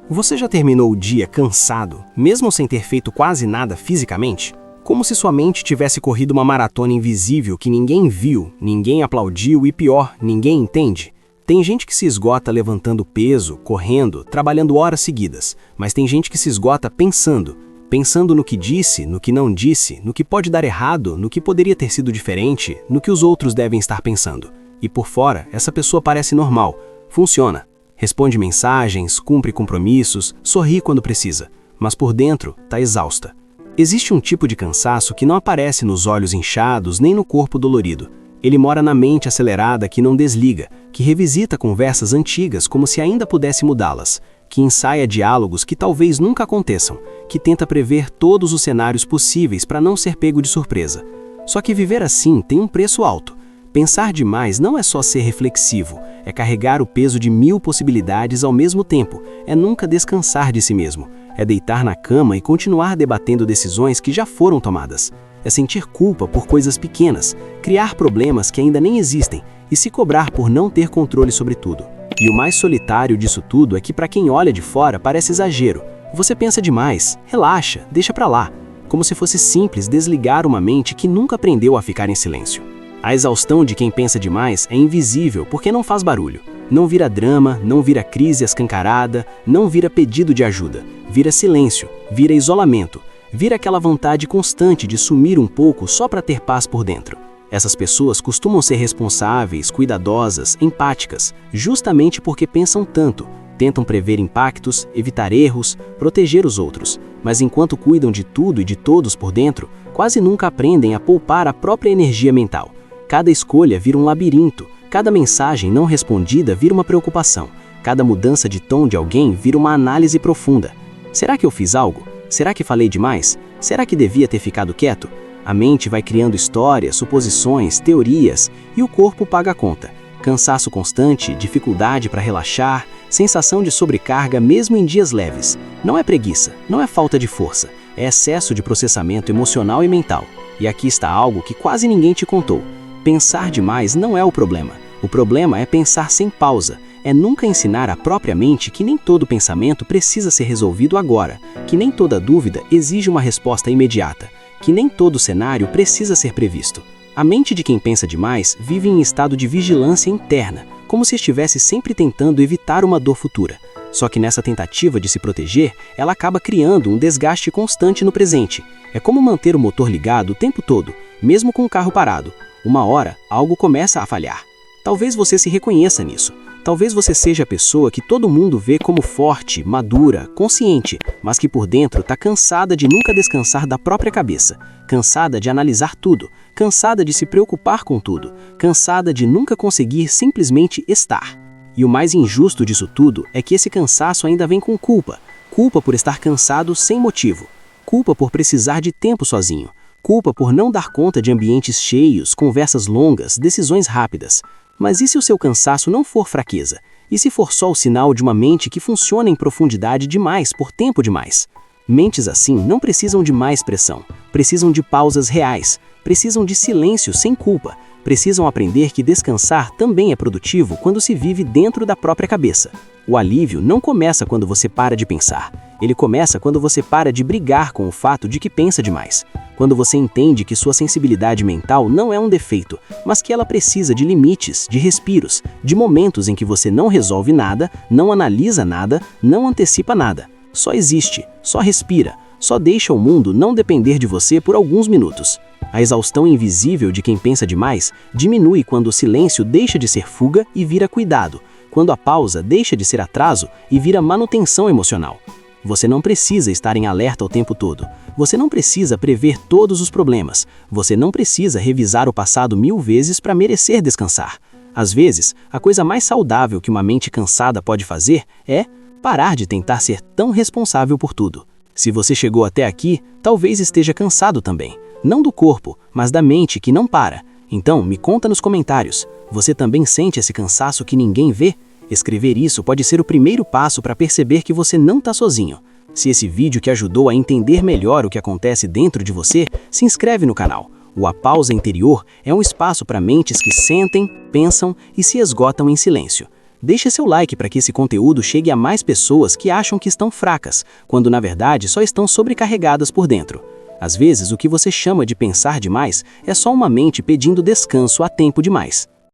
Você já terminou o dia cansado, mesmo sem ter feito quase nada fisicamente? Como se sua mente tivesse corrido uma maratona invisível que ninguém viu, ninguém aplaudiu e pior, ninguém entende? Tem gente que se esgota levantando peso, correndo, trabalhando horas seguidas, mas tem gente que se esgota pensando no que disse, no que não disse, no que pode dar errado, no que poderia ter sido diferente, no que os outros devem estar pensando. E por fora, essa pessoa parece normal, funciona. Responde mensagens, cumpre compromissos, sorri quando precisa, mas por dentro está exausta. Existe um tipo de cansaço que não aparece nos olhos inchados nem no corpo dolorido. Ele mora na mente acelerada que não desliga, que revisita conversas antigas como se ainda pudesse mudá-las, que ensaia diálogos que talvez nunca aconteçam, que tenta prever todos os cenários possíveis para não ser pego de surpresa. Só que viver assim tem um preço alto. Pensar demais não é só ser reflexivo, é carregar o peso de 1000 possibilidades ao mesmo tempo, é nunca descansar de si mesmo, é deitar na cama e continuar debatendo decisões que já foram tomadas, é sentir culpa por coisas pequenas, criar problemas que ainda nem existem e se cobrar por não ter controle sobre tudo. E o mais solitário disso tudo é que para quem olha de fora parece exagero. Você pensa demais, relaxa, deixa pra lá, como se fosse simples desligar uma mente que nunca aprendeu a ficar em silêncio. A exaustão de quem pensa demais é invisível porque não faz barulho. Não vira drama, não vira crise escancarada, não vira pedido de ajuda. Vira silêncio, vira isolamento, vira aquela vontade constante de sumir um pouco só para ter paz por dentro. Essas pessoas costumam ser responsáveis, cuidadosas, empáticas, justamente porque pensam tanto, tentam prever impactos, evitar erros, proteger os outros, mas enquanto cuidam de tudo e de todos por dentro, quase nunca aprendem a poupar a própria energia mental. Cada escolha vira um labirinto, cada mensagem não respondida vira uma preocupação, cada mudança de tom de alguém vira uma análise profunda. Será que eu fiz algo? Será que falei demais? Será que devia ter ficado quieto? A mente vai criando histórias, suposições, teorias e o corpo paga a conta. Cansaço constante, dificuldade para relaxar, sensação de sobrecarga mesmo em dias leves. Não é preguiça, não é falta de força, é excesso de processamento emocional e mental. E aqui está algo que quase ninguém te contou. Pensar demais não é o problema. O problema é pensar sem pausa. É nunca ensinar à própria mente que nem todo pensamento precisa ser resolvido agora, que nem toda dúvida exige uma resposta imediata, que nem todo cenário precisa ser previsto. A mente de quem pensa demais vive em estado de vigilância interna, como se estivesse sempre tentando evitar uma dor futura. Só que nessa tentativa de se proteger, ela acaba criando um desgaste constante no presente. É como manter o motor ligado o tempo todo, mesmo com o carro parado. Uma hora, algo começa a falhar. Talvez você se reconheça nisso. Talvez você seja a pessoa que todo mundo vê como forte, madura, consciente, mas que por dentro está cansada de nunca descansar da própria cabeça, cansada de analisar tudo, cansada de se preocupar com tudo, cansada de nunca conseguir simplesmente estar. E o mais injusto disso tudo é que esse cansaço ainda vem com culpa. Culpa por estar cansado sem motivo. Culpa por precisar de tempo sozinho. Culpa por não dar conta de ambientes cheios, conversas longas, decisões rápidas. Mas e se o seu cansaço não for fraqueza? E se for só o sinal de uma mente que funciona em profundidade demais por tempo demais? Mentes assim não precisam de mais pressão, precisam de pausas reais, precisam de silêncio sem culpa, precisam aprender que descansar também é produtivo quando se vive dentro da própria cabeça. O alívio não começa quando você para de pensar, ele começa quando você para de brigar com o fato de que pensa demais. Quando você entende que sua sensibilidade mental não é um defeito, mas que ela precisa de limites, de respiros, de momentos em que você não resolve nada, não analisa nada, não antecipa nada. Só existe, só respira, só deixa o mundo não depender de você por alguns minutos. A exaustão invisível de quem pensa demais diminui quando o silêncio deixa de ser fuga e vira cuidado, quando a pausa deixa de ser atraso e vira manutenção emocional. Você não precisa estar em alerta o tempo todo. Você não precisa prever todos os problemas. Você não precisa revisar o passado 1000 vezes para merecer descansar. Às vezes, a coisa mais saudável que uma mente cansada pode fazer é parar de tentar ser tão responsável por tudo. Se você chegou até aqui, talvez esteja cansado também. Não do corpo, mas da mente que não para. Então, me conta nos comentários. Você também sente esse cansaço que ninguém vê? Escrever isso pode ser o primeiro passo para perceber que você não está sozinho. Se esse vídeo te ajudou a entender melhor o que acontece dentro de você, se inscreve no canal. O A Pausa Interior é um espaço para mentes que sentem, pensam e se esgotam em silêncio. Deixe seu like para que esse conteúdo chegue a mais pessoas que acham que estão fracas, quando na verdade só estão sobrecarregadas por dentro. Às vezes, o que você chama de pensar demais é só uma mente pedindo descanso há tempo demais.